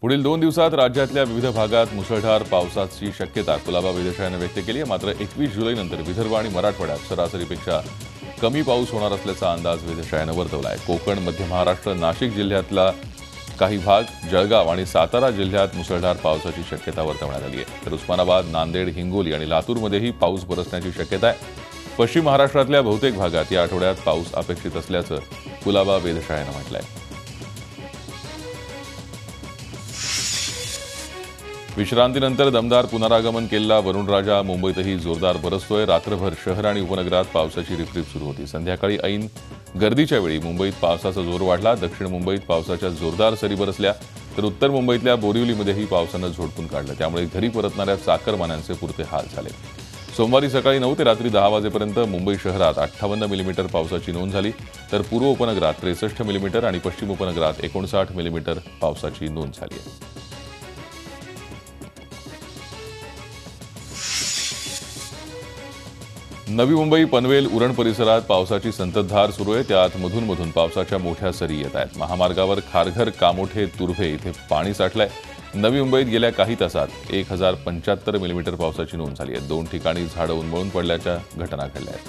पुढील 2 दिवसात राज्यातल्या विविध भागात मुसळधार पावसाची शक्यता कुलाबा वेधशाळेनं व्यक्त केली आहे। मात्र 21 जुलैनंतर विदर्भ आणि मराठवाड्यात सरासरीपेक्षा कमी पाऊस होणार असल्याचा अंदाज वेधशाळेनं वर्तवला आहे। कोकण, मध्य महाराष्ट्र, नाशिक जिल्ह्यातला काही भाग, जळगाव आणि सातारा जिल्ह्यात मुसळधार पावसाची शक्यता वर्तवण्यात आली आहे। तर उस्मानाबाद, नांदेड, हिंगोली आणि लातूरमध्येही पाऊस बरसण्याची शक्यता आहे। पश्चिम महाराष्ट्रातल्या बहुतेक भागात या आठवड्यात पाऊस अपेक्षित असल्याचं कुलाबा वेधशाळेनं म्हटलं आहे। विश्रांतीनंतर दमदार पुनरागमन केलेला वरुणराजा मुंबईतही जोरदार बरसतोय। रात्रभर शहर आणि उपनगरात पावसाची रिपरिप सुरू होती। संध्याकाळी ऐन गर्दीच्या वेळी मुंबईत पावसाचा जोर वाढला। दक्षिण मुंबईत पावसाच्या जोरदार सरी बरसल्या, तर उत्तर मुंबईतल्या बोरिवलीमध्येही पावसानं झोडपून काढलं। त्यामुळे घरी परतणाऱ्या चाकरमान्यांचे पुरते हाल झाले। सोमवारी सकाळी 9 ते रात्री 10 वाजेपर्यंत मुंबई शहरात 58 मिलीमीटर पावसाची नोंद झाली, तर पूर्व उपनगरात 63 मिलीमीटर आणि पश्चिम उपनगरात 59 मिलीमीटर पावसाची नोंद झाली आहे। नवी मुंबई, पनवेल, उरण परिसरात पावसाची संततधार सुरू आहे। त्यात मधून पावसाच्या मोठ्या सरी येत आहेत। महामार्गावर खारघर, कामोठे, तुर्भे इथे पाणी साठलंय। नवी मुंबईत गेल्या काही तासात 1075 मिलीमीटर पावसाची नोंद झाली आहे। 2 ठिकाणी झाडं उन्मळून पडल्याच्या घटना घडल्या आहेत।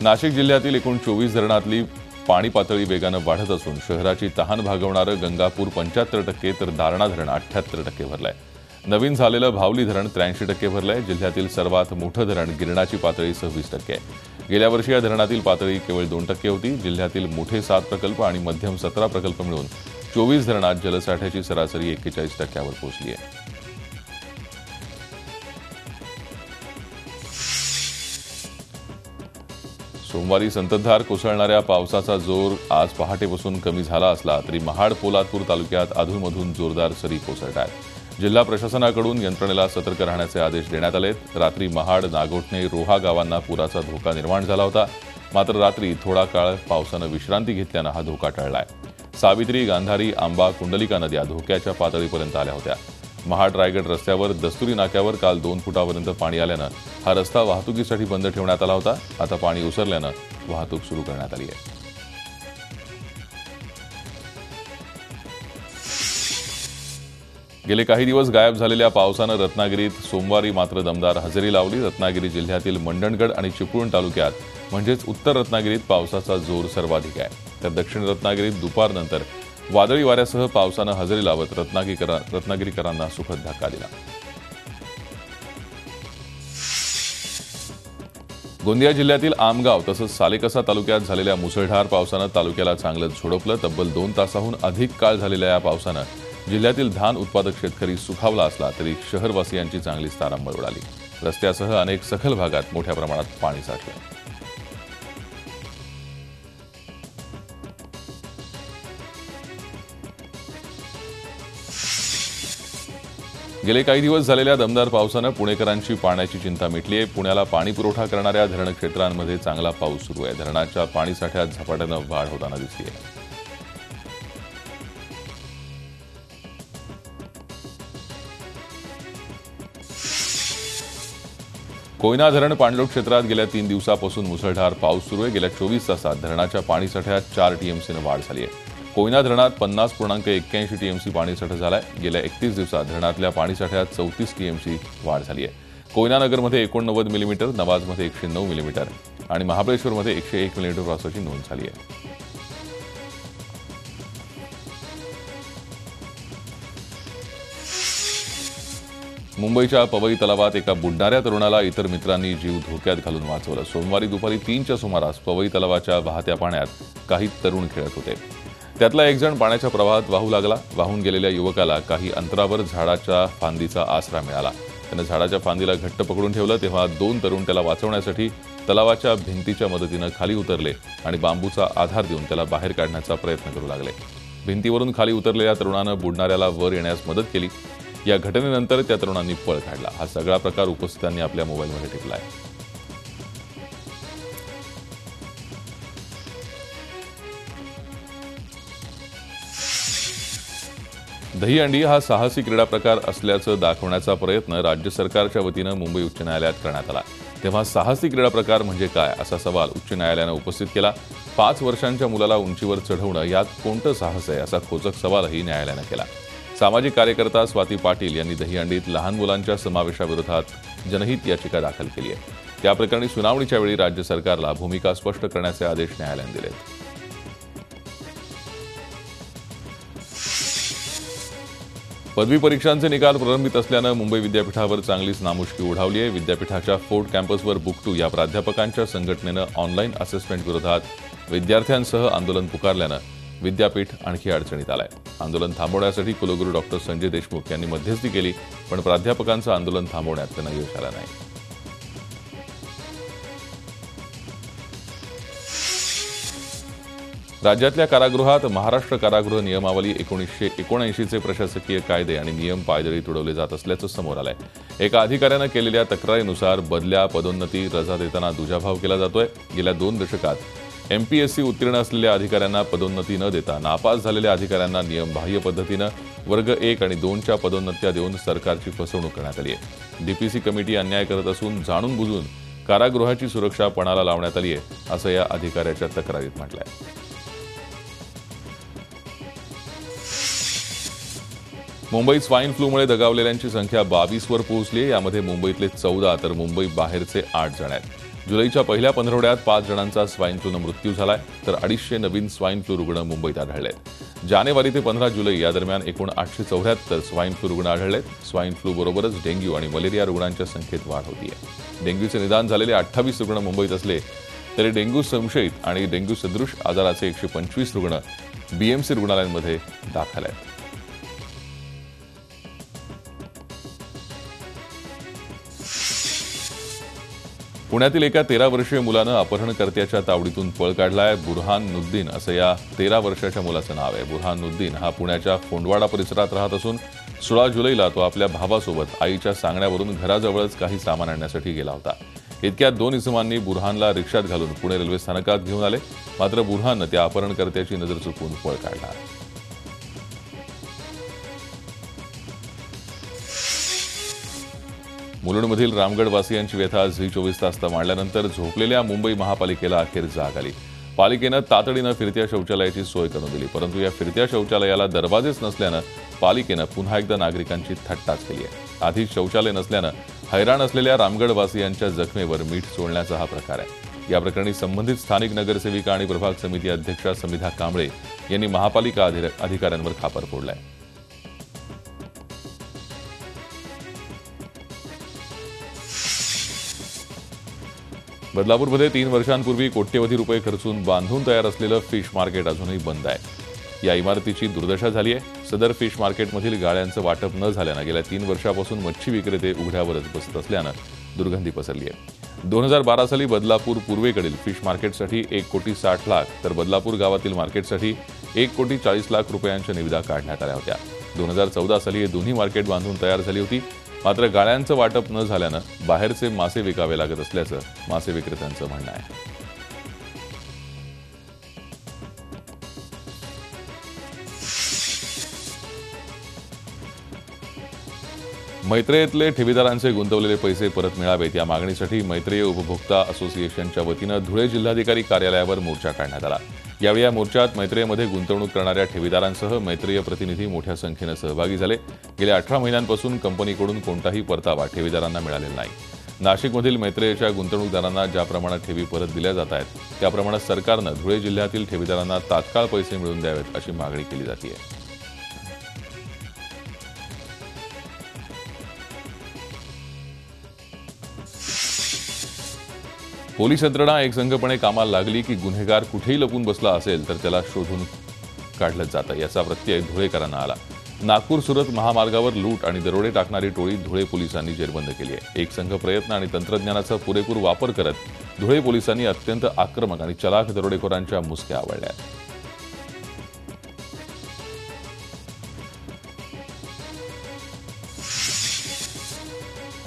नाशिक जिल्ह्यातील एकूण 24 धरणातली पाणी पातळी वेगानं वाढत असून शहराची तहान भागवणारं गंगापूर 75%, तर दारणा धरण 78% भरलंय। नवीन झालेलं भावली धरण 83% भरलंय। जिल्ह्यातील सर्वात मोठं धरण गिरणाची पातळी 26% आहे। गेल्या वर्षी या धरणातील पातळी केवळ 2% होती। जिल्ह्यातील मोठे 7 प्रकल्प आणि मध्यम 17 प्रकल्प मिळून 24 धरणात जलसाठ्याची सरासरी 41% पोहोचली आहे। सोमवारी संततधार कोसळणाऱ्या पावसाचा जोर आज पहाटेपासून कमी झाला असला तरी महाड, पोलादपूर तालुक्यात अधूनमधून जोरदार सरी कोसळत आहेत। जिल्हा प्रशासनाकडून यंत्रणेला सतर्क राहण्याचे आदेश देण्यात आलेत। रात्री महाड, नागोठणे, रोहा गावांना पुराचा धोका निर्माण झाला होता। मात्र रात्री थोडा काळ पावसानं विश्रांती घेतल्यानं हा धोका टळलाय। सावित्री, गांधारी, आंबा, कुंडलिका नद्या धोक्याच्या पातळीपर्यंत आल्या होत्या। महाड रायगड रस्त्यावर दस्तुरी नाक्यावर काल 2 फुटापर्यंत पाणी आल्यानं हा रस्ता वाहतुकीसाठी बंद ठेवण्यात आला होता। आता पाणी ओसरल्यानं वाहतूक सुरू करण्यात आली आहे। गेले काही दिवस गायब झालेल्या पावसानं रत्नागिरीत सोमवारी मात्र दमदार हजेरी लावली। रत्नागिरी जिल्ह्यातील मंडणगड आणि चिपळूण तालुक्यात म्हणजेच उत्तर रत्नागिरीत पावसाचा जोर सर्वाधिक आहे। तर दक्षिण रत्नागिरीत दुपारनंतर वादळी वाऱ्यासह पावसानं हजेरी लावत रत्नागिरीकरांना सुखद धक्का दिला। गोंदिया जिल्ह्यातील आमगाव तसंच सालेकसा तालुक्यात झालेल्या मुसळधार पावसानं तालुक्याला चांगलंच झोडपलं। तब्बल 2 तासाहून अधिक काळ झालेल्या या पावसानं जिल्ह्यातील धान उत्पादक शेतकरी सुखावला असला तरी शहरवासियांची चांगलीच तारांबळ उडाली। रस्त्यासह अनेक सखल भागात मोठ्या प्रमाणात पाणी साठलं। गेले काही दिवस झालेल्या दमदार पावसानं पुणेकरांची पाण्याची चिंता मिटली आहे। पुण्याला पाणी पुरवठा करणाऱ्या धरण क्षेत्रांमध्ये चांगला पाऊस सुरू आहे। धरणाच्या पाणीसाठ्यात झपाट्यानं वाढ होताना दिसली आहे। कोयना धरण पाणलोट क्षेत्रात गेल्या 3 दिवसापासून मुसळधार पाऊस सुरू आहे। गेल्या 24 तासात धरणाच्या पाणीसाठ्यात 4 टीएमसीनं वाढ झाली आहे। कोयना धरणात 50.81 टीएमसी पाणीसाठा झालाय। गेल्या 31 दिवसात धरणातल्या पाणीसाठ्यात 34 टीएमसी वाढ झाली आहे। कोयना नगरमध्ये 89 मिलीमीटर, नवाजमध्ये 109 मिलीमीटर आणि महाबळेश्वरमध्ये 101 मिलीमीटर पावसाची नोंद झाली आहे। मुंबईच्या पवई तलावात एका बुडणाऱ्या तरुणाला इतर मित्रांनी जीव धोक्यात घालून वाचवलं। सोमवारी दुपारी 3च्या सुमारास पवई तलावाच्या वाहत्या पाण्यात काही तरुण खेळत होते। त्यातला एक जण पाण्याच्या प्रवाहात वाहू लागला। वाहून गेलेल्या युवकाला काही अंतरावर झाडाच्या फांदीचा आसरा मिळाला। त्यानं झाडाच्या फांदीला घट्ट पकडून ठेवलं तेव्हा 2 तरुण त्याला वाचवण्यासाठी तलावाच्या भिंतीच्या मदतीनं खाली उतरले आणि बांबूचा आधार देऊन त्याला बाहेर काढण्याचा प्रयत्न करू लागले। भिंतीवरून खाली उतरलेल्या तरुणानं बुडणाऱ्याला वर येण्यास मदत केली। या घटनेनंतर त्या तरुणांनी पळ काढला। हा सगळा प्रकार उपस्थितांनी आपल्या मोबाईलमध्ये टिपलाय। दहीहंडी हा साहसी क्रीडा प्रकार असल्याचं दाखवण्याचा प्रयत्न राज्य सरकारच्या वतीनं मुंबई उच्च न्यायालयात करण्यात आला। तेव्हा साहसी क्रीडा प्रकार म्हणजे काय असा सवाल उच्च न्यायालयानं उपस्थित केला. 5 वर्षांच्या मुलाला उंचीवर चढवणं यात कोणतं साहस आहे असा खोचक सवालही न्यायालयानं केला. सामाजिक कार्यकर्ता स्वाती पाटील यांनी दहीहंडीत लहान मुलांच्या समावेशाविरोधात जनहित याचिका दाखल केली आहे. त्या प्रकरणी सुनावणीच्या वेळी राज्य सरकारला भूमिका स्पष्ट करण्याचे आदेश न्यायालयानं दिलेत. पदवी परीक्षांचे निकाल प्रलंबित असल्यानं मुंबई विद्यापीठावर चांगलीच नामुष्की ओढावली आहे. विद्यापीठाच्या फोर्ट कॅम्पसवर बुक2 या प्राध्यापकांच्या संघटनेनं ऑनलाईन असेसमेंट विरोधात विद्यार्थ्यांसह आंदोलन पुकारल्यानं विद्यापीठ आणखी अडचणीत आलंय. आंदोलन थांबवण्यासाठी कुलगुरू डॉक्टर संजय देशमुख यांनी मध्यस्थी केली, पण प्राध्यापकांचं आंदोलन थांबवण्यात त्यांना यश आलं नाही. राज्यातल्या कारागृहात महाराष्ट्र कारागृह नियमावली 1979चे प्रशासकीय कायदे आणि नियम पायदळी तुडवले जात असल्याचं समोर आलंय. एका अधिकाऱ्यानं केलेल्या तक्रारीनुसार बदल्या, पदोन्नती, रजा देताना दुजाभाव केला जातोय. गेल्या 2 दशकात MPSC उत्तीर्ण असलेल्या अधिकाऱ्यांना पदोन्नती न देता नापास झालेल्या अधिकाऱ्यांना नियमबाह्य पद्धतीनं वर्ग 1 आणि 2च्या पदोन्नत्या देऊन सरकारची फसवणूक करण्यात आली आहे. DPC कमिटी अन्याय करत असून जाणून बुजून कारागृहाची सुरक्षा पणाला लावण्यात आली आहे, असं या अधिकाऱ्याच्या तक्रारीत म्हटलंय. मुंबईत स्वाईन फ्लूमुळे दगावलेल्यांची संख्या 22 वर पोहोचली आहे. यामध्ये मुंबईतले 14 तर मुंबई बाहेरचे 8 जण आहेत. जुलैच्या पहिल्या पंधरवड्यात 5 जणांचा स्वाईन फ्लूनं मृत्यू झालाय, तर 250 नवीन स्वाईन फ्लू रुग्ण मुंबईत आढळले. जानेवारी ते 15 जुलै या दरम्यान एकूण 874 स्वाईन फ्लू रुग्ण आढळले. स्वाईन फ्लू बरोबरच डेंग्यू आणि मलेरिया रुग्णांच्या संख्येत वाढ होतीये. डेंग्यूचे निदान झालेले 28 रुग्ण मुंबईत असले तरी डेंग्यू संशयित आणि डेंग्यू सदृश आजाराचे 125 रुग्ण BMC रुग्णालयांमध्ये दाखल आहेत. पुण्यातील एका 13 वर्षीय मुलानं अपहरणकर्त्याच्या तावडीतून पळ काढलाय. बुरहानुद्दीन असं या 13 वर्षाच्या मुलाचं नाव आहे. बुरहानुद्दीन हा पुण्याच्या फोंडवाडा परिसरात राहत असून 16 जुलैला तो आपल्या भावासोबत आईच्या सांगण्यावरून घराजवळच काही सामान आणण्यासाठी गेला होता. इतक्यात 2 इसमांनी बुरहानला रिक्षात घालून पुणे रेल्वे स्थानकात घेऊन आले. मात्र बुरहाननं त्या अपहरणकर्त्याची नजर चुकवून पळ काढला. मुलुंडमधील रामगडवासियांची व्यथा झी 24 तास मांडल्यानंतर झोपलेल्या मुंबई महापालिकेला अखेर जाग आली. पालिकेनं तातडीनं फिरत्या शौचालयाची सोय करून दिली, परंतु या फिरत्या शौचालयाला दरवाजेच नसल्यानं पालिकेनं पुन्हा एकदा नागरिकांची थट्टाच केली आहे. आधीच शौचालय नसल्यानं हैराण असलेल्या रामगडवासियांच्या जखमेवर मीठ चोळण्याचा हा प्रकार आहे. या प्रकरणी संबंधित स्थानिक नगरसेविका आणि प्रभाग समिती अध्यक्षा समिधा कांबळे यांनी महापालिका अधिकाऱ्यांवर खापर फोडलाय. बदलापूरमध्ये 3 वर्षांपूर्वी कोट्यवधी रुपये खर्चून बांधून तयार असलेलं फिश मार्केट अजूनही बंद आहे. या इमारतीची दुर्दशा झाली आहे. सदर फिश मार्केटमधील गाळ्यांचं वाटप न झाल्यानं गेल्या 3 वर्षापासून मच्छी विक्रेते उघड्यावरच बसत असल्यानं दुर्गंधी पसरली आहे. 2012 साली बदलापूर पूर्वेकडील फिश मार्केटसाठी 1,60,00,000 तर बदलापूर गावातील मार्केटसाठी 1,40,00,000 रुपयांच्या निविदा काढण्यात आल्या होत्या. 2014 साली हे दोन्ही मार्केट बांधून तयार झाली होती. मात्र गाळ्यांचं वाटप न झाल्यानं बाहेरचे मासे विकावे लागत असल्याचं मासे विक्रेत्यांचं म्हणणं आहे. मैत्रेयीतले ठेवीदारांचे गुंतवलेले पैसे परत मिळावेत या मागणीसाठी मैत्रेय उपभोक्ता असोसिएशनच्या वतीनं धुळे जिल्हाधिकारी कार्यालयावर मोर्चा काढण्यात आला. यावेळी या मोर्चात मैत्रेयमध्ये गुंतवणूक करणाऱ्या ठेवीदारांसह मैत्रेय प्रतिनिधी मोठ्या संख्येनं सहभागी झाले. गेल्या 18 महिन्यांपासून कंपनीकडून कोणताही परतावा ठेवीदारांना मिळालेला नाही. नाशिकमधील मैत्रेयच्या गुंतवणूकदारांना ज्या प्रमाणात ठेवी परत दिल्या जात आहेत त्या प्रमाणात सरकारनं धुळे जिल्ह्यातील ठेवीदारांना तात्काळ पैसे मिळवून द्यावेत अशी मागणी केली जाते. पोलीस यंत्रणा एकसंघपणे कामाला लागली की गुन्हेगार कुठेही लपून बसला असेल तर त्याला शोधून काढलं जातं, याचा प्रत्यय धुळेकरांना आला. नागपूर सुरत महामार्गावर लूट आणि दरोडे टाकणारी टोळी धुळे पोलिसांनी जेरबंद केली आहे. एकसंघ प्रयत्न आणि तंत्रज्ञानाचा पुरेपूर वापर करत धुळे पोलिसांनी अत्यंत आक्रमक आणि चलाख दरोडेखोरांच्या मुसक्या आवळल्या.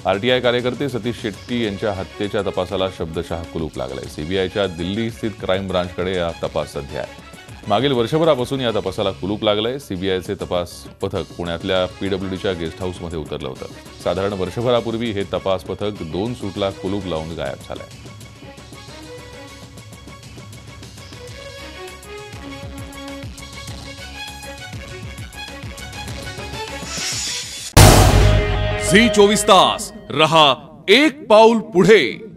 आरटीआय कार्यकर्ते सतीश शेट्टी यांच्या हत्येच्या तपासाला शब्दशः कुलूप लागलंय. सीबीआयच्या दिल्ली स्थित क्राईम ब्रांचकडे हा तपास सध्या आहे. मागील वर्षभरापासून या तपासाला कुलूप लागलंय. सीबीआयचे तपास पथक पुण्यातल्या पीडब्ल्यूडीच्या गेस्ट हाऊसमध्ये उतरलं होतं. साधारण वर्षभरापूर्वी हे तपास पथक 2 सूटला कुलूप लावून गायब झालंय. झी 24 तास रहा एक पाऊल पुढे.